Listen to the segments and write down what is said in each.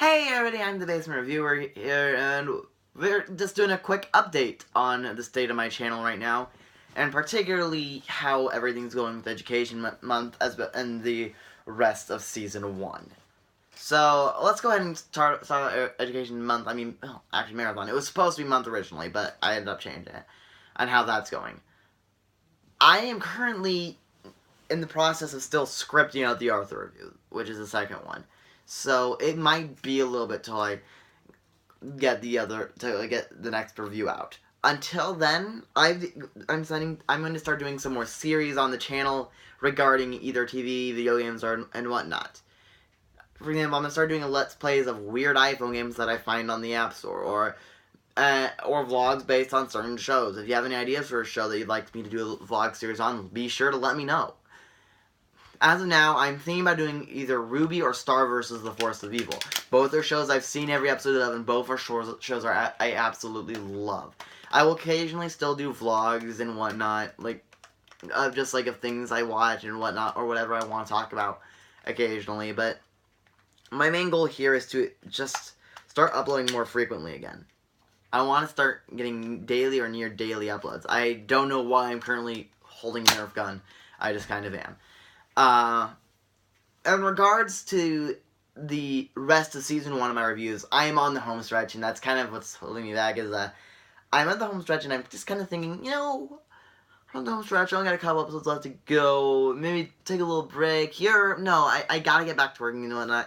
Hey everybody, I'm the Basement Reviewer here, and we're just doing a quick update on the state of my channel right now, and particularly how everything's going with Education Month and the rest of Season 1. So, let's go ahead and start Education Month, actually Marathon. It was supposed to be month originally, but I ended up changing it, and how that's going. I am currently in the process of still scripting out the Arthur review, which is the second one. So it might be a little bit till I get the next review out. Until then, I'm going to start doing some more series on the channel regarding either TV, video games, and whatnot. For example, I'm going to start doing a Let's Plays of weird iPhone games that I find on the App Store, or vlogs based on certain shows. If you have any ideas for a show that you'd like me to do a vlog series on, be sure to let me know. As of now, I'm thinking about doing either RWBY or Star vs. the Force of Evil. Both are shows I've seen every episode of, and both are shows I absolutely love. I will occasionally still do vlogs and whatnot, just of things I watch and whatnot, or whatever I want to talk about occasionally, but my main goal here is to just start uploading more frequently again. I want to start getting daily or near daily uploads. I don't know why I'm currently holding a Nerf gun. I just kind of am. In regards to the rest of Season 1 of my reviews, I am on the home stretch, and that's kind of what's holding me back, is I'm at the home stretch, and I'm just kind of thinking, I'm on the home stretch, I only got a couple episodes left to go, maybe take a little break. I gotta get back to work, and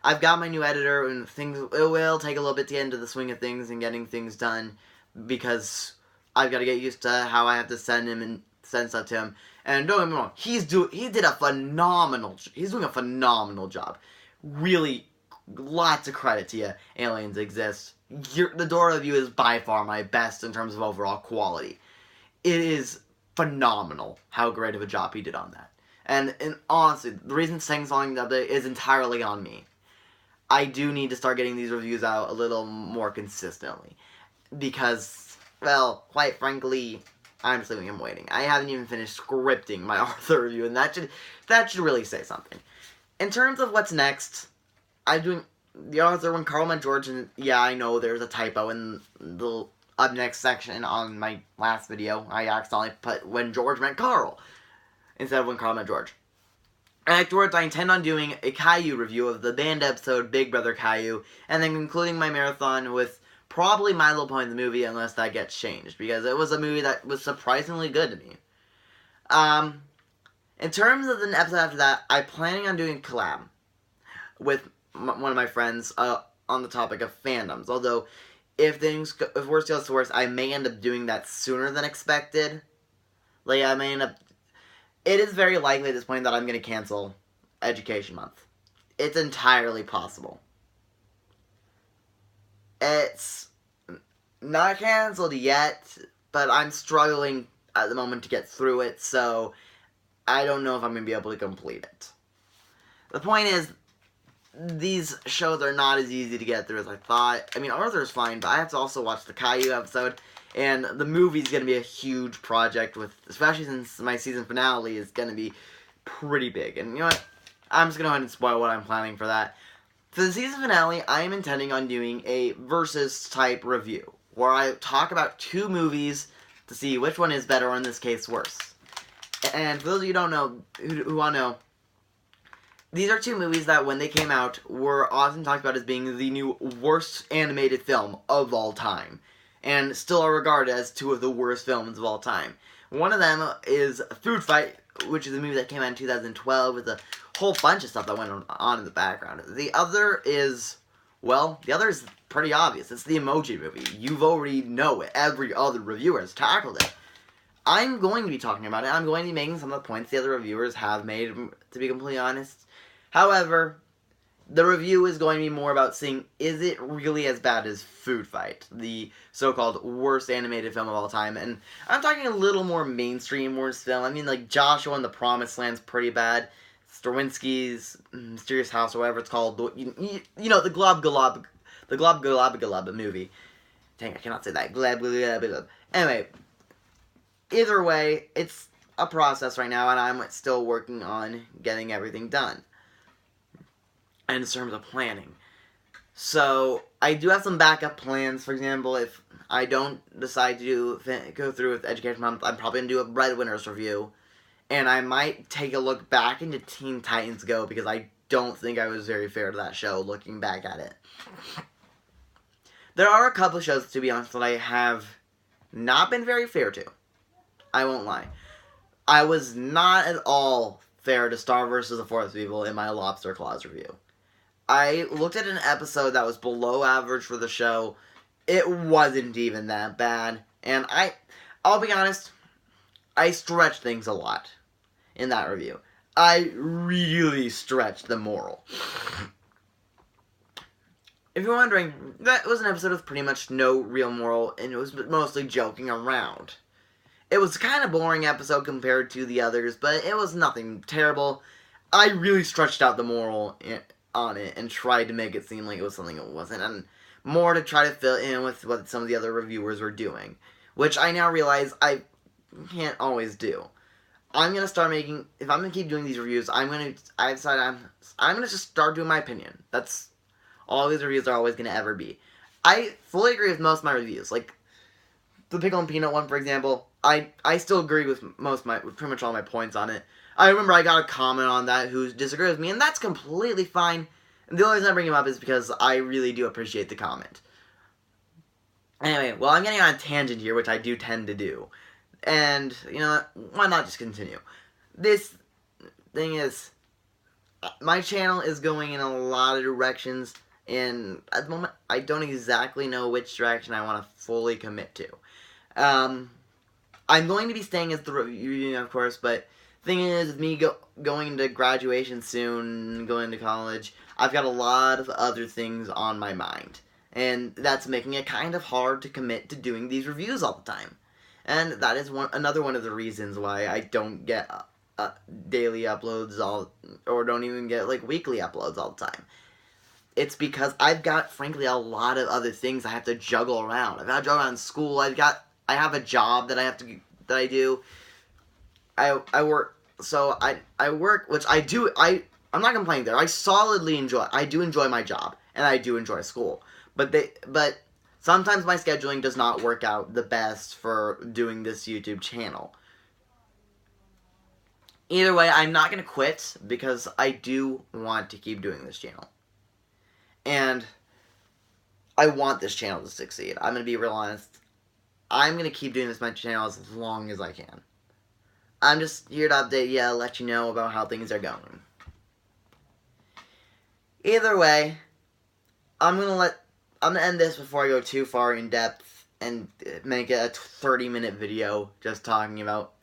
I've got my new editor, and it will take a little bit to get into the swing of things and getting things done, because I've got to get used to how I have to send stuff to him. And don't get me wrong, he's doing a phenomenal job. Really, lots of credit to you, Aliens Exist. The Dora review is by far my best in terms of overall quality. It is phenomenal how great of a job he did on that. And honestly, the reason Sing Song update is entirely on me. I do need to start getting these reviews out a little more consistently. Because, well, quite frankly, I'm just leaving him waiting. I haven't even finished scripting my Arthur review, and that should really say something. In terms of what's next, I'm doing the Arthur when Carl met George, and yeah, I know there's a typo in the up next section on my last video. I accidentally put when George met Carl instead of when Carl met George. And afterwards, I intend on doing a Caillou review of the band episode Big Brother Caillou, and then concluding my marathon with probably My Little Pony the movie, unless that gets changed, because it was a movie that was surprisingly good to me. In terms of the episode after that, I'm planning on doing a collab with one of my friends on the topic of fandoms. Although, if worse goes to worse, I may end up doing that sooner than expected. It is very likely at this point that I'm going to cancel Education Month. It's entirely possible. It's not canceled yet, but I'm struggling at the moment to get through it, so I don't know if I'm going to be able to complete it. The point is, these shows are not as easy to get through as I thought. Arthur's fine, but I have to also watch the Caillou episode, and the movie's going to be a huge project, especially since my season finale is going to be pretty big. And you know what? I'm just going to go ahead and spoil what I'm planning for that. For the season finale, I am intending on doing a versus-type review, where I talk about two movies to see which one is better, or in this case, worse. And for those of you who don't know, who want to know, these are two movies that, when they came out, were often talked about as being the new worst animated film of all time, and still are regarded as two of the worst films of all time. One of them is Food Fight, which is a movie that came out in 2012 with a whole bunch of stuff that went on in the background. The other is pretty obvious. It's the Emoji Movie. You've already know it. Every other reviewer has tackled it. I'm going to be talking about it. I'm going to be making some of the points the other reviewers have made, to be completely honest. However, the review is going to be more about seeing, is it really as bad as Food Fight, the so-called worst animated film of all time? And I'm talking a little more mainstream worst film. Joshua and the Promised Land's pretty bad. Straczynski's Mysterious House, or whatever it's called. The Glob Glob movie. Dang, I cannot say that. Glob Glob Glob. Anyway, either way, it's a process right now, and I'm still working on getting everything done. And in terms of planning, So I do have some backup plans. For example, if I don't decide to go through with Education Month, I'm probably going to do a Breadwinners review. And I might take a look back into Teen Titans Go because I don't think I was very fair to that show looking back at it. There are a couple of shows, to be honest, that I have not been very fair to. I won't lie. I was not at all fair to Star vs. the Force of Evil in my Lobster Claws review. I looked at an episode that was below average for the show. It wasn't even that bad. And I'll be honest, I stretched things a lot in that review. I really stretched the moral. If you're wondering, that was an episode with pretty much no real moral, and it was mostly joking around. It was kind of boring episode compared to the others, but it was nothing terrible. I really stretched out the moral on it and tried to make it seem like it was something it wasn't, and more to try to fill in with what some of the other reviewers were doing, which I now realize I can't always do. I'm gonna start making. If I'm gonna keep doing these reviews, I decided I'm gonna just start doing my opinion. That's all these reviews are always gonna ever be. I fully agree with most of my reviews. Like the pickle and peanut one, for example. I still agree with pretty much all my points on it. I remember I got a comment on that who disagreed with me, and that's completely fine. And the only reason I bring him up is because I really do appreciate the comment. Anyway, well, I'm getting on a tangent here, which I do tend to do. And, you know, why not just continue? This thing is, my channel is going in a lot of directions, and at the moment, I don't exactly know which direction I want to fully commit to. I'm going to be staying as the review, of course, but thing is, with me going into graduation soon, going to college, I've got a lot of other things on my mind. And that's making it kind of hard to commit to doing these reviews all the time. And that is another one of the reasons why I don't get daily uploads or don't even get like weekly uploads all the time. It's because I've got, frankly, a lot of other things I have to juggle around. I've got to juggle around school. I have a job that I do. I work, so I work, which I do. I'm not complaining there. I solidly enjoy. I do enjoy my job, and I do enjoy school. But sometimes my scheduling does not work out the best for doing this YouTube channel. Either way, I'm not going to quit because I do want to keep doing this channel. And I want this channel to succeed. I'm going to be real honest. I'm going to keep doing this my channel as long as I can. I'm just here to update you, let you know about how things are going. Either way, I'm gonna end this before I go too far in depth and make it a 30-minute video just talking about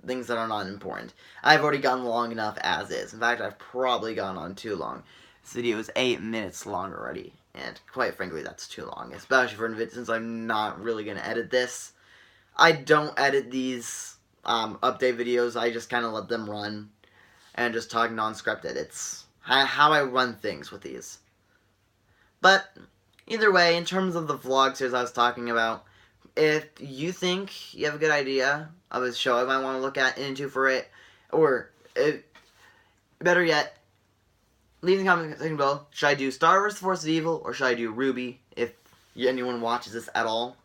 things that are not important. I've already gone long enough as is. In fact, I've probably gone on too long. This video is 8 minutes long already, and quite frankly, that's too long, especially for a video since I'm not really gonna edit this. I don't edit these update videos. I just kind of let them run and just talk non-scripted. It's how I run things with these. But either way, in terms of the vlog series I was talking about, if you think you have a good idea of a show I might want to look into for it, or better yet, leave in the comment section below. Should I do Star vs. Force of Evil, or should I do RWBY, if anyone watches this at all?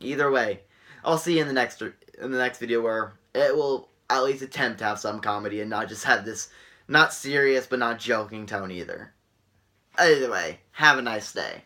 Either way, I'll see you in the next video where it will at least attempt to have some comedy and not just have this not serious but not joking tone either. Either way, have a nice day.